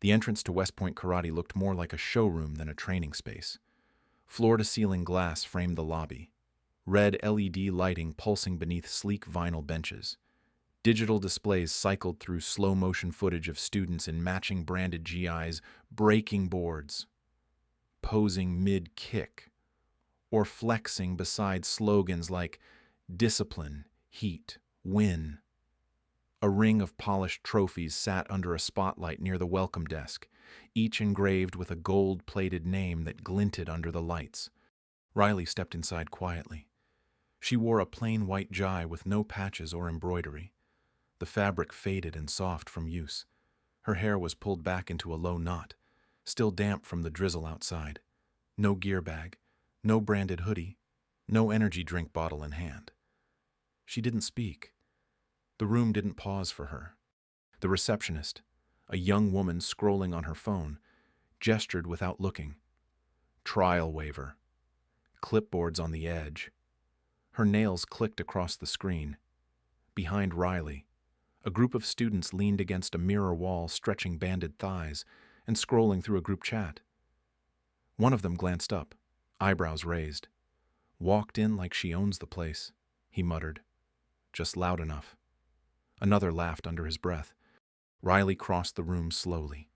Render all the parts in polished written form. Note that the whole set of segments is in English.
The entrance to West Point Karate looked more like a showroom than a training space. Floor-to-ceiling glass framed the lobby. Red LED lighting pulsing beneath sleek vinyl benches. Digital displays cycled through slow-motion footage of students in matching branded GIs breaking boards, posing mid-kick, or flexing beside slogans like discipline, heat, win. A ring of polished trophies sat under a spotlight near the welcome desk, each engraved with a gold-plated name that glinted under the lights. Riley stepped inside quietly. She wore a plain white gi with no patches or embroidery. The fabric faded and soft from use. Her hair was pulled back into a low knot, still damp from the drizzle outside. No gear bag, no branded hoodie, no energy drink bottle in hand. She didn't speak. The room didn't pause for her. The receptionist, a young woman scrolling on her phone, gestured without looking. Trial waiver. Clipboards on the edge. Her nails clicked across the screen. Behind Riley, a group of students leaned against a mirror wall, stretching banded thighs and scrolling through a group chat. One of them glanced up, eyebrows raised. Walked in like she owns the place, he muttered, just loud enough. Another laughed under his breath. Riley crossed the room slowly.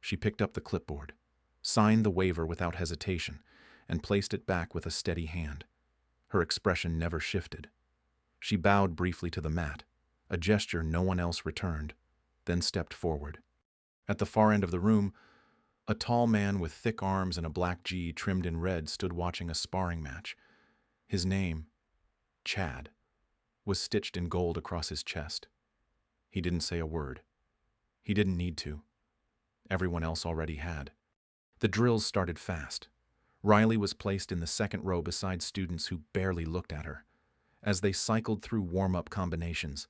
She picked up the clipboard, signed the waiver without hesitation, and placed it back with a steady hand. Her expression never shifted. She bowed briefly to the mat, a gesture no one else returned, then stepped forward. At the far end of the room, a tall man with thick arms and a black gi trimmed in red stood watching a sparring match. His name, Chad, was stitched in gold across his chest. He didn't say a word. He didn't need to. Everyone else already had. The drills started fast. Riley was placed in the second row beside students who barely looked at her. As they cycled through warm-up combinations,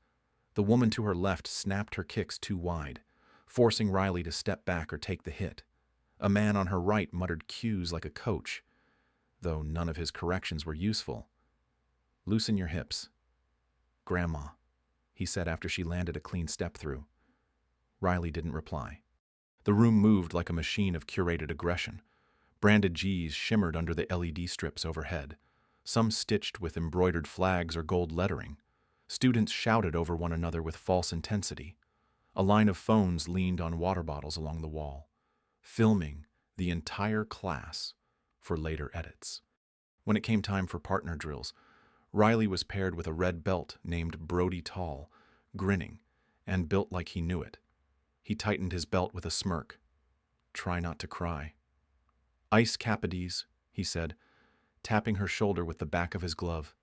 the woman to her left snapped her kicks too wide, forcing Riley to step back or take the hit. A man on her right muttered cues like a coach, though none of his corrections were useful. "Loosen your hips." "Grandma," he said after she landed a clean step-through. Riley didn't reply. The room moved like a machine of curated aggression. Branded Gs shimmered under the LED strips overhead, some stitched with embroidered flags or gold lettering. Students shouted over one another with false intensity. A line of phones leaned on water bottles along the wall, filming the entire class for later edits. When it came time for partner drills, Riley was paired with a red belt named Brody Tall, grinning, and built like he knew it. He tightened his belt with a smirk. "Try not to cry." "Ice Capades," he said, tapping her shoulder with the back of his glove.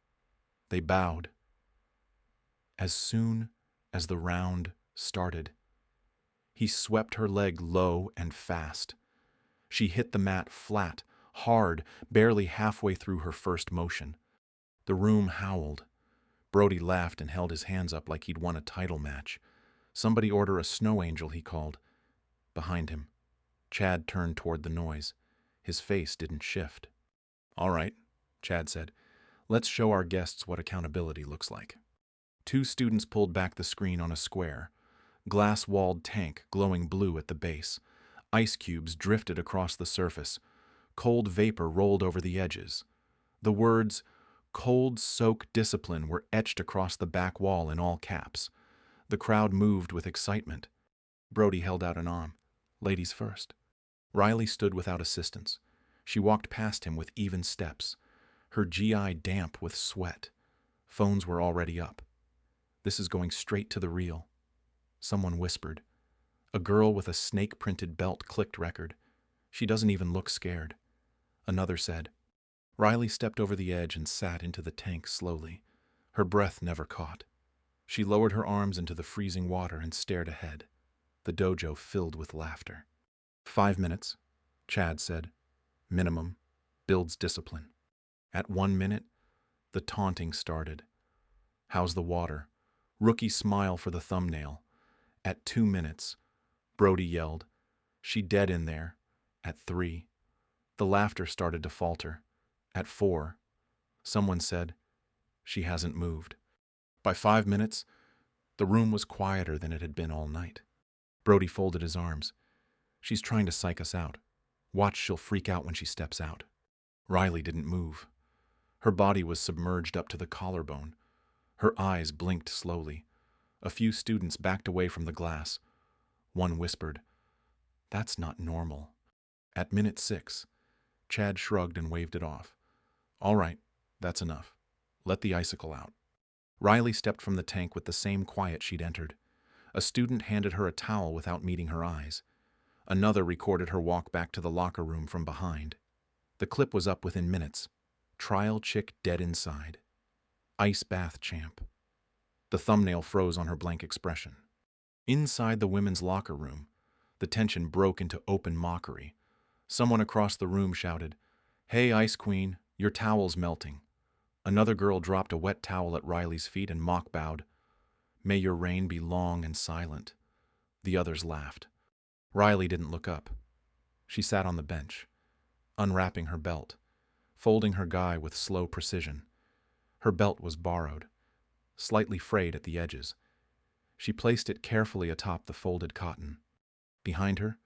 They bowed. As soon as the round started, he swept her leg low and fast. She hit the mat flat, hard, barely halfway through her first motion. The room howled. Brody laughed and held his hands up like he'd won a title match. "Somebody order a snow angel," he called. Behind him, Chad turned toward the noise. His face didn't shift. "All right," Chad said. "Let's show our guests what accountability looks like." Two students pulled back the screen on a square. Glass-walled tank glowing blue at the base. Ice cubes drifted across the surface. Cold vapor rolled over the edges. The words, "Cold Soak Discipline," were etched across the back wall in all caps. The crowd moved with excitement. Brody held out an arm. "Ladies first." Riley stood without assistance. She walked past him with even steps, her GI damp with sweat. Phones were already up. "This is going straight to the reel." Someone whispered. A girl with a snake-printed belt clicked record. "She doesn't even look scared." Another said. Riley stepped over the edge and sat into the tank slowly. Her breath never caught. She lowered her arms into the freezing water and stared ahead. The dojo filled with laughter. 5 minutes, Chad said. Minimum. Builds discipline. At 1 minute, the taunting started. "How's the water?" Rookie smile for the thumbnail. At 2 minutes, Brody yelled, "She dead in there." At 3, the laughter started to falter. At 4, someone said, "She hasn't moved." By 5 minutes, the room was quieter than it had been all night. Brody folded his arms. She's trying to psych us out. Watch, she'll freak out when she steps out. Riley didn't move. Her body was submerged up to the collarbone. Her eyes blinked slowly. A few students backed away from the glass. One whispered, "That's not normal." At minute 6, Chad shrugged and waved it off. "All right, that's enough. Let the icicle out." Riley stepped from the tank with the same quiet she'd entered. A student handed her a towel without meeting her eyes. Another recorded her walk back to the locker room from behind. The clip was up within minutes. Trial chick dead inside. Ice bath champ. The thumbnail froze on her blank expression. Inside the women's locker room, the tension broke into open mockery. Someone across the room shouted, "Hey, Ice Queen, your towel's melting." Another girl dropped a wet towel at Riley's feet and mock bowed, "May your reign be long and silent." The others laughed. Riley didn't look up. She sat on the bench, unwrapping her belt, folding her guy with slow precision. Her belt was borrowed, slightly frayed at the edges. She placed it carefully atop the folded cotton. Behind her,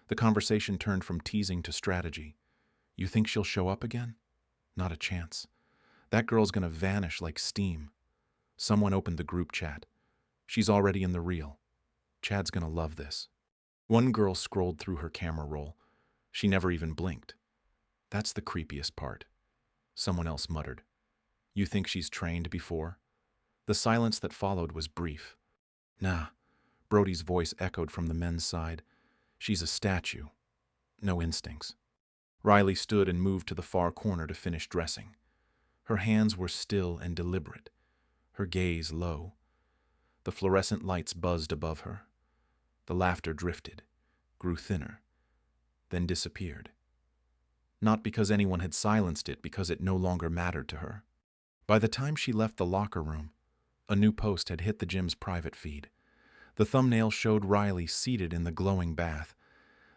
the conversation turned from teasing to strategy. "You think she'll show up again? Not a chance. That girl's gonna vanish like steam." Someone opened the group chat. "She's already in the reel. Chad's gonna love this." One girl scrolled through her camera roll. She never even blinked. "That's the creepiest part." Someone else muttered, "You think she's trained before?" The silence that followed was brief. "Nah," Brody's voice echoed from the men's side. "She's a statue. No instincts." Riley stood and moved to the far corner to finish dressing. Her hands were still and deliberate, her gaze low. The fluorescent lights buzzed above her. The laughter drifted, grew thinner, then disappeared. Not because anyone had silenced it, because it no longer mattered to her. By the time she left the locker room, a new post had hit the gym's private feed. The thumbnail showed Riley seated in the glowing bath.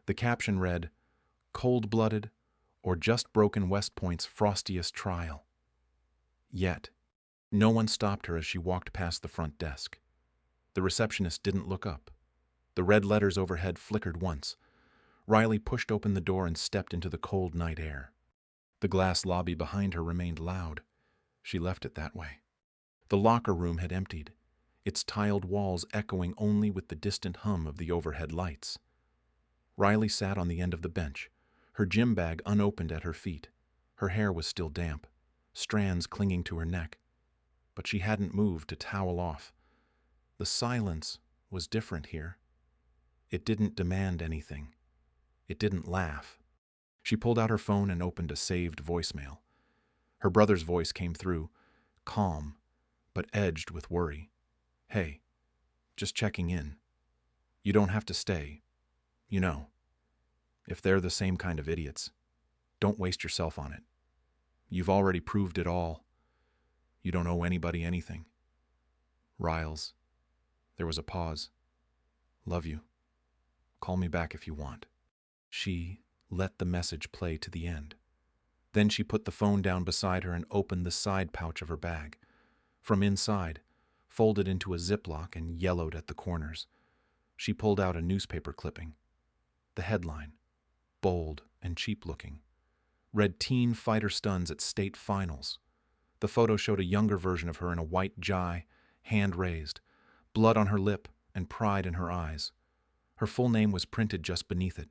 The caption read, "Cold-blooded or just broken West Point's frostiest trial." Yet, no one stopped her as she walked past the front desk. The receptionist didn't look up. The red letters overhead flickered once. Riley pushed open the door and stepped into the cold night air. The glass lobby behind her remained loud. She left it that way. The locker room had emptied, its tiled walls echoing only with the distant hum of the overhead lights. Riley sat on the end of the bench, her gym bag unopened at her feet. Her hair was still damp, strands clinging to her neck, but she hadn't moved to towel off. The silence was different here. It didn't demand anything. It didn't laugh. She pulled out her phone and opened a saved voicemail. Her brother's voice came through, calm, but edged with worry. "Hey, just checking in. You don't have to stay. You know, if they're the same kind of idiots, don't waste yourself on it. You've already proved it all. You don't owe anybody anything. Riles." There was a pause. "Love you. Call me back if you want." She let the message play to the end. Then she put the phone down beside her and opened the side pouch of her bag. From inside, folded into a Ziploc and yellowed at the corners, she pulled out a newspaper clipping. The headline, bold and cheap-looking, read "Teen Fighter Stuns at State Finals." The photo showed a younger version of her in a white jai, hand raised, blood on her lip and pride in her eyes. Her full name was printed just beneath it,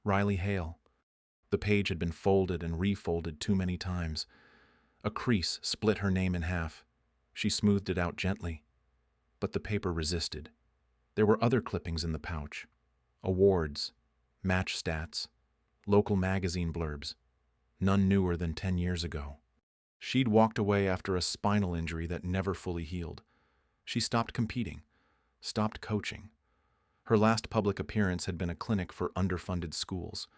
Riley Hale. The page had been folded and refolded too many times. A crease split her name in half. She smoothed it out gently, but the paper resisted. There were other clippings in the pouch. Awards, match stats, local magazine blurbs, none newer than 10 years ago. She'd walked away after a spinal injury that never fully healed. She stopped competing, stopped coaching. Her last public appearance had been a clinic for underfunded schools.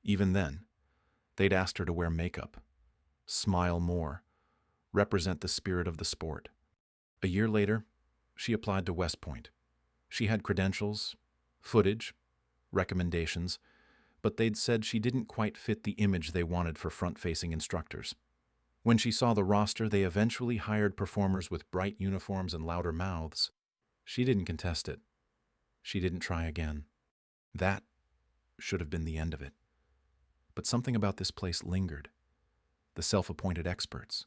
Even then, they'd asked her to wear makeup, smile more, represent the spirit of the sport. A year later, she applied to West Point. She had credentials, footage, recommendations, but they'd said she didn't quite fit the image they wanted for front-facing instructors. When she saw the roster, they eventually hired performers with bright uniforms and louder mouths. She didn't contest it. She didn't try again. That should have been the end of it. But something about this place lingered. The self-appointed experts,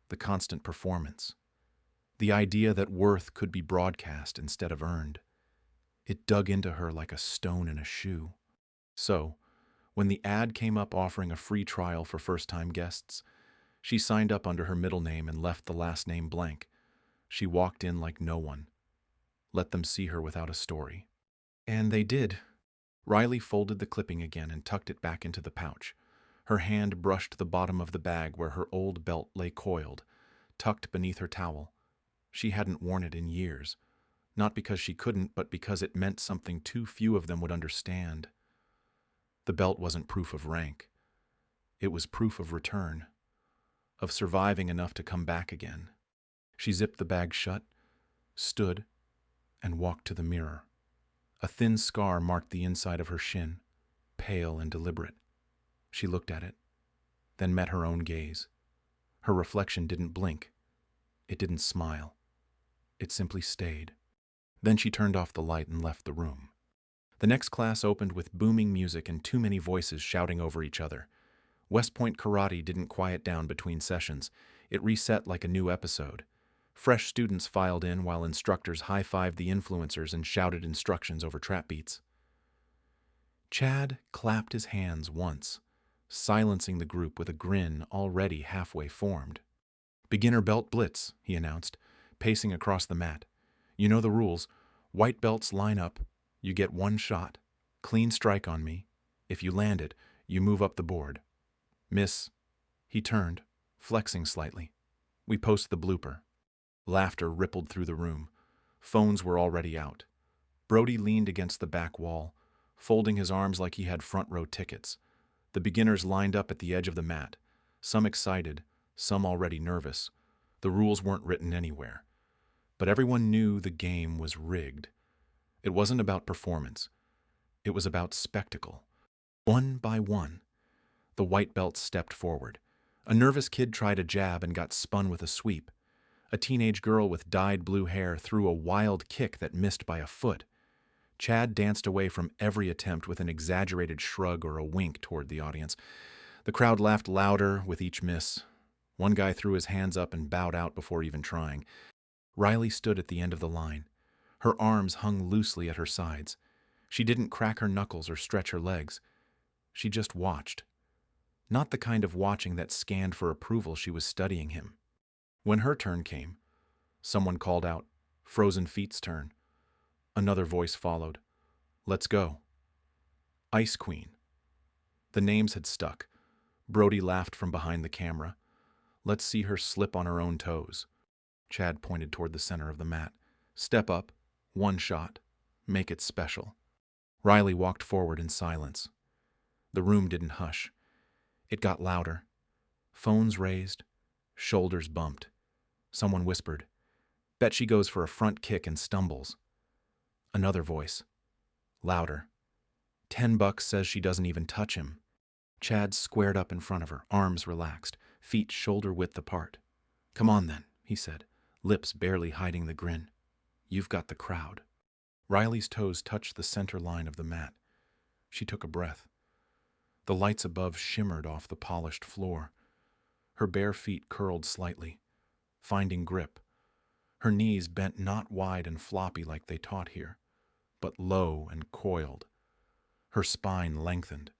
the constant performance, the idea that worth could be broadcast instead of earned. It dug into her like a stone in a shoe. So, when the ad came up offering a free trial for first-time guests, she signed up under her middle name and left the last name blank. She walked in like no one. Let them see her without a story. And they did. Riley folded the clipping again and tucked it back into the pouch. Her hand brushed the bottom of the bag where her old belt lay coiled, tucked beneath her towel. She hadn't worn it in years, not because she couldn't, but because it meant something too few of them would understand. The belt wasn't proof of rank. It was proof of return, of surviving enough to come back again. She zipped the bag shut, stood, and walked to the mirror. A thin scar marked the inside of her shin, pale and deliberate. She looked at it, then met her own gaze. Her reflection didn't blink. It didn't smile. It simply stayed. Then she turned off the light and left the room. The next class opened with booming music and too many voices shouting over each other. West Point Karate didn't quiet down between sessions. It reset like a new episode. Fresh students filed in while instructors high-fived the influencers and shouted instructions over trap beats. Chad clapped his hands once, silencing the group with a grin already halfway formed. "Beginner belt blitz," he announced, pacing across the mat. "You know the rules. White belts line up. You get one shot. Clean strike on me. If you land it, you move up the board. Miss." He turned, flexing slightly. "We post the blooper." Laughter rippled through the room. Phones were already out. Brody leaned against the back wall, folding his arms like he had front-row tickets. The beginners lined up at the edge of the mat, some excited, some already nervous. The rules weren't written anywhere. But everyone knew the game was rigged. It wasn't about performance. It was about spectacle. One by one, the white belts stepped forward. A nervous kid tried a jab and got spun with a sweep. A teenage girl with dyed blue hair threw a wild kick that missed by a foot. Chad danced away from every attempt with an exaggerated shrug or a wink toward the audience. The crowd laughed louder with each miss. One guy threw his hands up and bowed out before even trying. Riley stood at the end of the line. Her arms hung loosely at her sides. She didn't crack her knuckles or stretch her legs. She just watched. Not the kind of watching that scanned for approval. She was studying him. When her turn came, someone called out, "Frozen Feet's turn." Another voice followed, "Let's go." Ice Queen. The names had stuck. Brody laughed from behind the camera. "Let's see her slip on her own toes." Chad pointed toward the center of the mat. "Step up, one shot, make it special." Riley walked forward in silence. The room didn't hush. It got louder. Phones raised, shoulders bumped. Someone whispered, "Bet she goes for a front kick and stumbles." Another voice, louder, $10 says she doesn't even touch him." Chad squared up in front of her, arms relaxed, feet shoulder-width apart. "Come on then," he said, lips barely hiding the grin. "You've got the crowd." Riley's toes touched the center line of the mat. She took a breath. The lights above shimmered off the polished floor. Her bare feet curled slightly, finding grip. Her knees bent not wide and floppy like they taught here, but low and coiled. Her spine lengthened.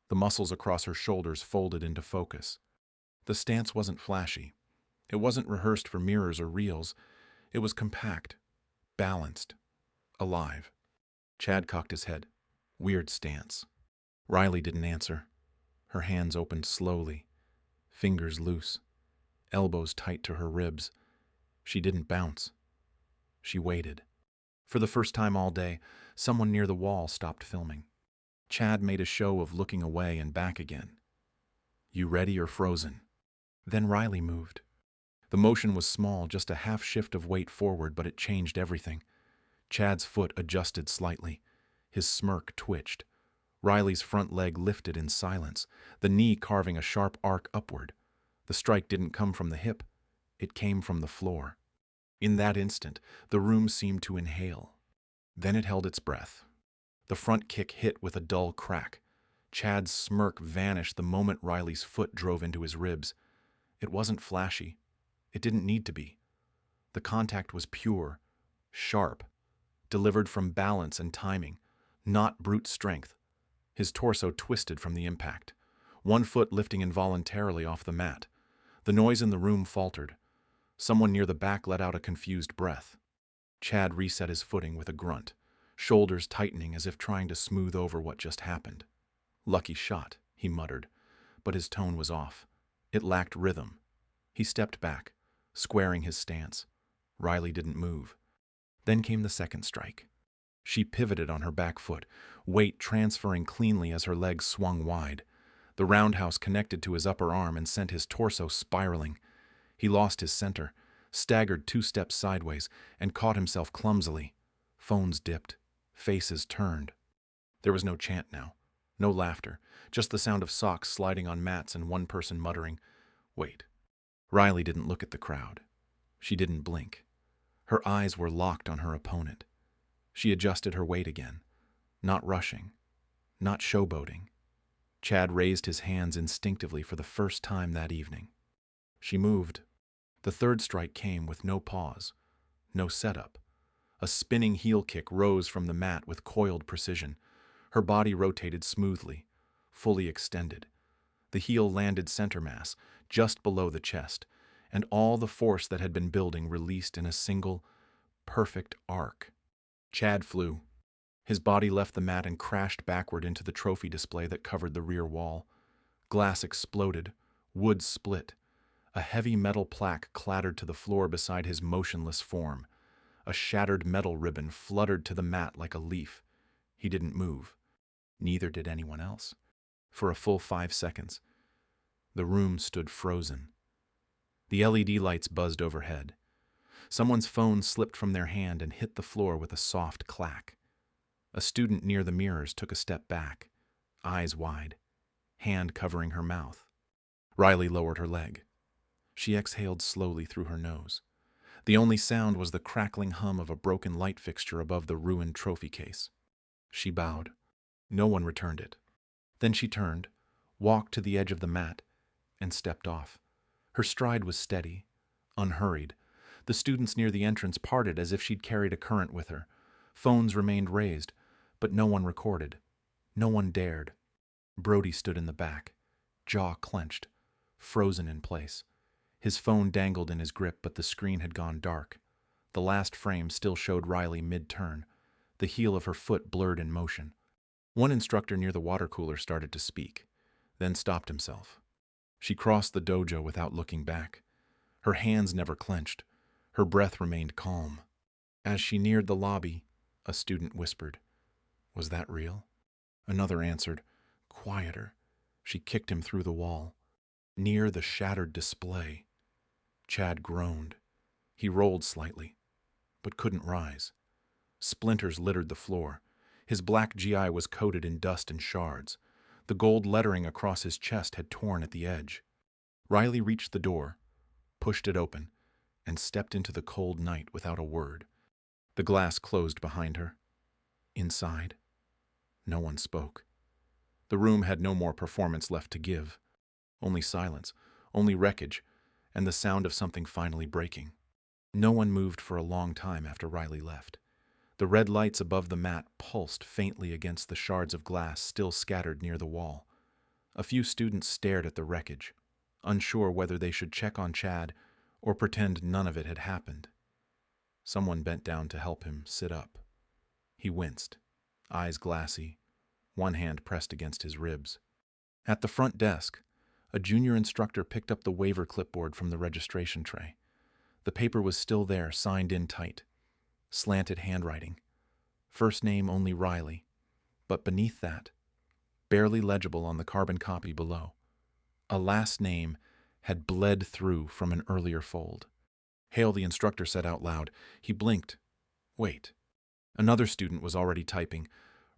The muscles across her shoulders folded into focus. The stance wasn't flashy. It wasn't rehearsed for mirrors or reels. It was compact, balanced, alive. Chad cocked his head. Weird stance. Riley didn't answer. Her hands opened slowly, fingers loose, elbows tight to her ribs. She didn't bounce. She waited. For the first time all day, someone near the wall stopped filming. Chad made a show of looking away and back again. "You ready or frozen?" Then Riley moved. The motion was small, just a half shift of weight forward, but it changed everything. Chad's foot adjusted slightly. His smirk twitched. Riley's front leg lifted in silence, the knee carving a sharp arc upward. The strike didn't come from the hip. It came from the floor. In that instant, the room seemed to inhale. Then it held its breath. The front kick hit with a dull crack. Chad's smirk vanished the moment Riley's foot drove into his ribs. It wasn't flashy. It didn't need to be. The contact was pure, sharp, delivered from balance and timing, not brute strength. His torso twisted from the impact, one foot lifting involuntarily off the mat. The noise in the room faltered. Someone near the back let out a confused breath. Chad reset his footing with a grunt, shoulders tightening as if trying to smooth over what just happened. "Lucky shot," he muttered, but his tone was off. It lacked rhythm. He stepped back, squaring his stance. Riley didn't move. Then came the second strike. She pivoted on her back foot, weight transferring cleanly as her legs swung wide. The roundhouse connected to his upper arm and sent his torso spiraling. He lost his center, staggered 2 steps sideways, and caught himself clumsily. Phones dipped, faces turned. There was no chant now, no laughter, just the sound of socks sliding on mats and one person muttering, "Wait." Riley didn't look at the crowd. She didn't blink. Her eyes were locked on her opponent. She adjusted her weight again, not rushing, not showboating. Chad raised his hands instinctively for the first time that evening. She moved. The third strike came with no pause, no setup. A spinning heel kick rose from the mat with coiled precision. Her body rotated smoothly, fully extended. The heel landed center mass, just below the chest, and all the force that had been building released in a single, perfect arc. Chad flew. His body left the mat and crashed backward into the trophy display that covered the rear wall. Glass exploded, wood split. A heavy metal plaque clattered to the floor beside his motionless form. A shattered metal ribbon fluttered to the mat like a leaf. He didn't move. Neither did anyone else. For a full 5 seconds, the room stood frozen. The LED lights buzzed overhead. Someone's phone slipped from their hand and hit the floor with a soft clack. A student near the mirrors took a step back, eyes wide, hand covering her mouth. Riley lowered her leg. She exhaled slowly through her nose. The only sound was the crackling hum of a broken light fixture above the ruined trophy case. She bowed. No one returned it. Then she turned, walked to the edge of the mat, and stepped off. Her stride was steady, unhurried. The students near the entrance parted as if she'd carried a current with her. Phones remained raised, but no one recorded. No one dared. Brody stood in the back, jaw clenched, frozen in place. His phone dangled in his grip, but the screen had gone dark. The last frame still showed Riley mid-turn, the heel of her foot blurred in motion. One instructor near the water cooler started to speak, then stopped himself. She crossed the dojo without looking back. Her hands never clenched. Her breath remained calm. As she neared the lobby, a student whispered, "Was that real?" Another answered, quieter. She kicked him through the wall. Near the shattered display, Chad groaned. He rolled slightly, but couldn't rise. Splinters littered the floor. His black GI was coated in dust and shards. The gold lettering across his chest had torn at the edge. Riley reached the door, pushed it open, and stepped into the cold night without a word. The glass closed behind her. Inside, no one spoke. The room had no more performance left to give. Only silence, only wreckage, and the sound of something finally breaking. No one moved for a long time after Riley left. The red lights above the mat pulsed faintly against the shards of glass still scattered near the wall. A few students stared at the wreckage, unsure whether they should check on Chad or pretend none of it had happened. Someone bent down to help him sit up. He winced, eyes glassy, one hand pressed against his ribs. At the front desk, a junior instructor picked up the waiver clipboard from the registration tray. The paper was still there, signed in tight. Slanted handwriting. First name only Riley, but beneath that, barely legible on the carbon copy below, a last name had bled through from an earlier fold. "Hale," the instructor said out loud. He blinked. Wait. Another student was already typing.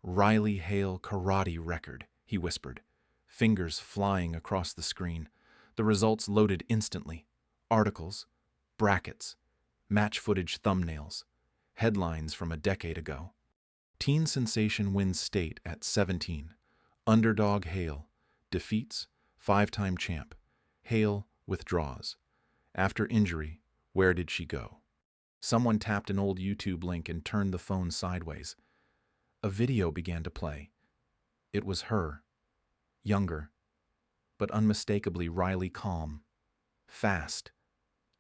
"Riley Hale karate record," he whispered, fingers flying across the screen. The results loaded instantly. Articles, brackets, match footage thumbnails, headlines from a decade ago. Teen sensation wins state at 17. Underdog Hale. Defeats, 5-time champ. Hale withdraws. After injury, where did she go? Someone tapped an old YouTube link and turned the phone sideways. A video began to play. It was her. Younger, but unmistakably Riley calm. Fast.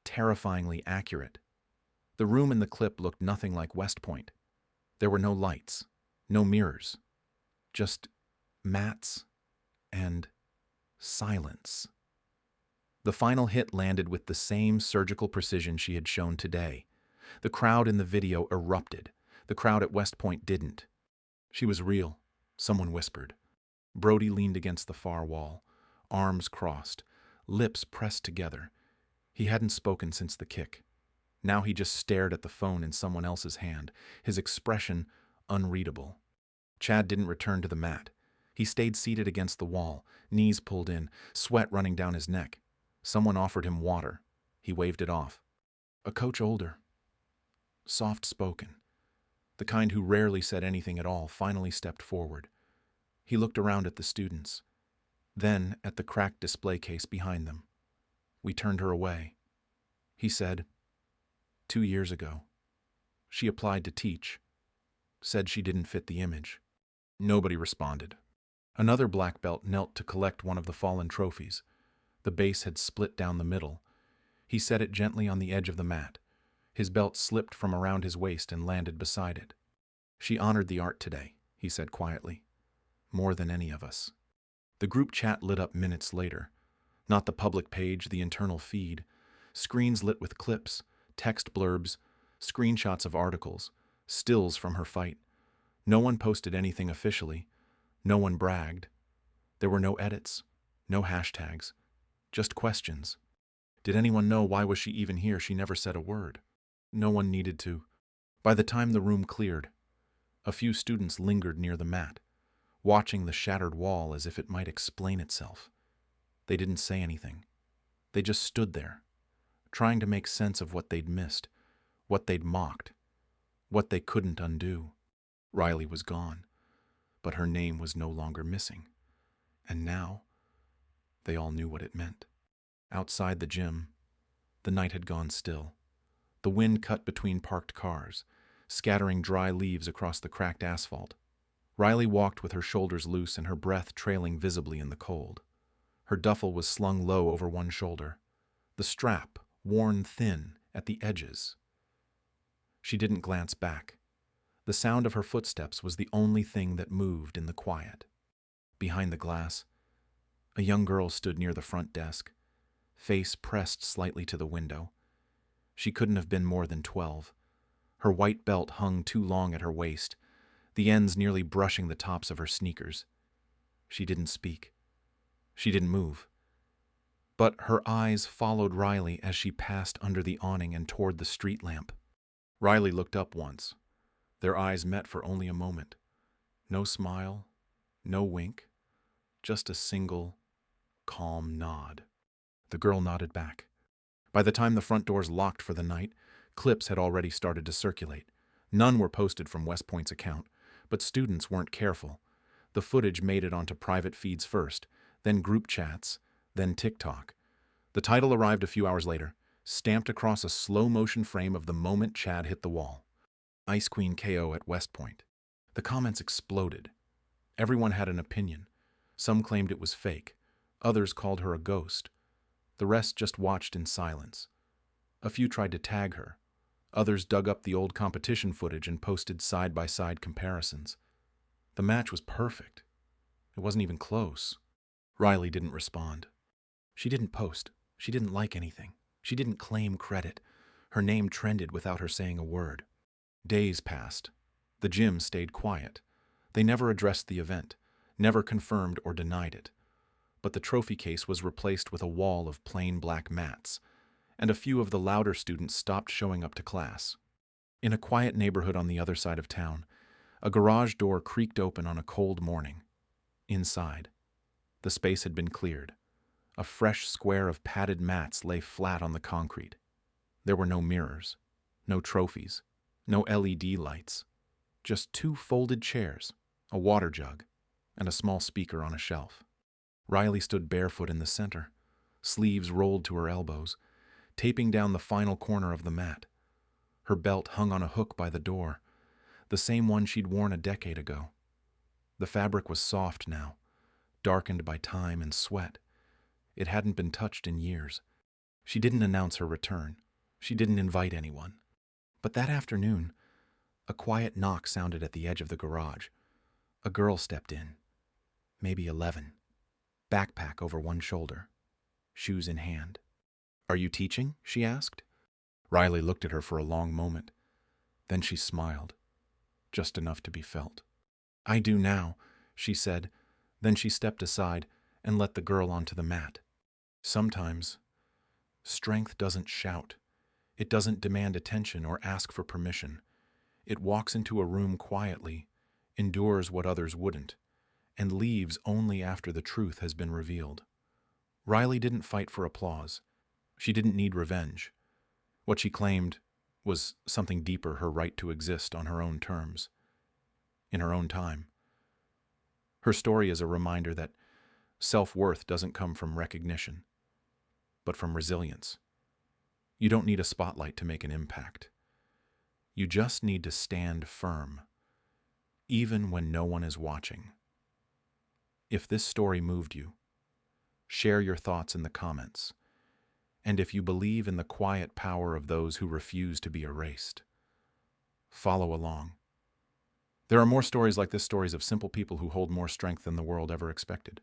Terrifyingly accurate. The room in the clip looked nothing like West Point. There were no lights, no mirrors, just mats and silence. The final hit landed with the same surgical precision she had shown today. The crowd in the video erupted. The crowd at West Point didn't. She was real, someone whispered. Brody leaned against the far wall, arms crossed, lips pressed together. He hadn't spoken since the kick. Now he just stared at the phone in someone else's hand, his expression unreadable. Chad didn't return to the mat. He stayed seated against the wall, knees pulled in, sweat running down his neck. Someone offered him water. He waved it off. A coach older, soft-spoken, the kind who rarely said anything at all, finally stepped forward. He looked around at the students, then at the cracked display case behind them. We turned her away. He said, 2 years ago. She applied to teach. Said she didn't fit the image. Nobody responded. Another black belt knelt to collect one of the fallen trophies. The base had split down the middle. He set it gently on the edge of the mat. His belt slipped from around his waist and landed beside it. She honored the art today, he said quietly. More than any of us. The group chat lit up minutes later. Not the public page, the internal feed. Screens lit with clips, text blurbs, screenshots of articles, stills from her fight. No one posted anything officially. No one bragged. There were no edits, no hashtags, just questions. Did anyone know why was she even here? She never said a word. No one needed to. By the time the room cleared, a few students lingered near the mat, watching the shattered wall as if it might explain itself. They didn't say anything. They just stood there, trying to make sense of what they'd missed, what they'd mocked, what they couldn't undo. Riley was gone, but her name was no longer missing. And now, they all knew what it meant. Outside the gym, the night had gone still. The wind cut between parked cars, scattering dry leaves across the cracked asphalt. Riley walked with her shoulders loose and her breath trailing visibly in the cold. Her duffel was slung low over one shoulder, the strap worn thin at the edges. She didn't glance back. The sound of her footsteps was the only thing that moved in the quiet. Behind the glass, a young girl stood near the front desk, face pressed slightly to the window. She couldn't have been more than 12. Her white belt hung too long at her waist, the ends nearly brushing the tops of her sneakers. She didn't speak. She didn't move. But her eyes followed Riley as she passed under the awning and toward the street lamp. Riley looked up once. Their eyes met for only a moment. No smile, no wink, just a single, calm nod. The girl nodded back. By the time the front doors locked for the night, clips had already started to circulate. None were posted from West Point's account, but students weren't careful. The footage made it onto private feeds first, then group chats, then TikTok. The title arrived a few hours later, stamped across a slow-motion frame of the moment Chad hit the wall. Ice Queen KO at West Point. The comments exploded. Everyone had an opinion. Some claimed it was fake. Others called her a ghost. The rest just watched in silence. A few tried to tag her. Others dug up the old competition footage and posted side-by-side comparisons. The match was perfect. It wasn't even close. Riley didn't respond. She didn't post. She didn't like anything. She didn't claim credit. Her name trended without her saying a word. Days passed. The gym stayed quiet. They never addressed the event, never confirmed or denied it. But the trophy case was replaced with a wall of plain black mats, and a few of the louder students stopped showing up to class. In a quiet neighborhood on the other side of town, a garage door creaked open on a cold morning. Inside, the space had been cleared. A fresh square of padded mats lay flat on the concrete. There were no mirrors, no trophies, no LED lights, Just two folded chairs, a water jug, and a small speaker on a shelf. Riley stood barefoot in the center, sleeves rolled to her elbows, taping down the final corner of the mat. Her belt hung on a hook by the door, the same one she'd worn a decade ago. The fabric was soft now, darkened by time and sweat. It hadn't been touched in years. She didn't announce her return. She didn't invite anyone. But that afternoon, a quiet knock sounded at the edge of the garage. A girl stepped in, maybe 11, backpack over one shoulder, shoes in hand. "Are you teaching?" she asked. Riley looked at her for a long moment. Then she smiled, just enough to be felt. "I do now," she said. Then she stepped aside and let the girl onto the mat. Sometimes, strength doesn't shout. It doesn't demand attention or ask for permission. It walks into a room quietly, endures what others wouldn't, and leaves only after the truth has been revealed. Riley didn't fight for applause. She didn't need revenge. What she claimed was something deeper, her right to exist on her own terms, in her own time. Her story is a reminder that self-worth doesn't come from recognition, but from resilience. You don't need a spotlight to make an impact. You just need to stand firm, even when no one is watching. If this story moved you, share your thoughts in the comments. And if you believe in the quiet power of those who refuse to be erased, follow along. There are more stories like this, stories of simple people who hold more strength than the world ever expected.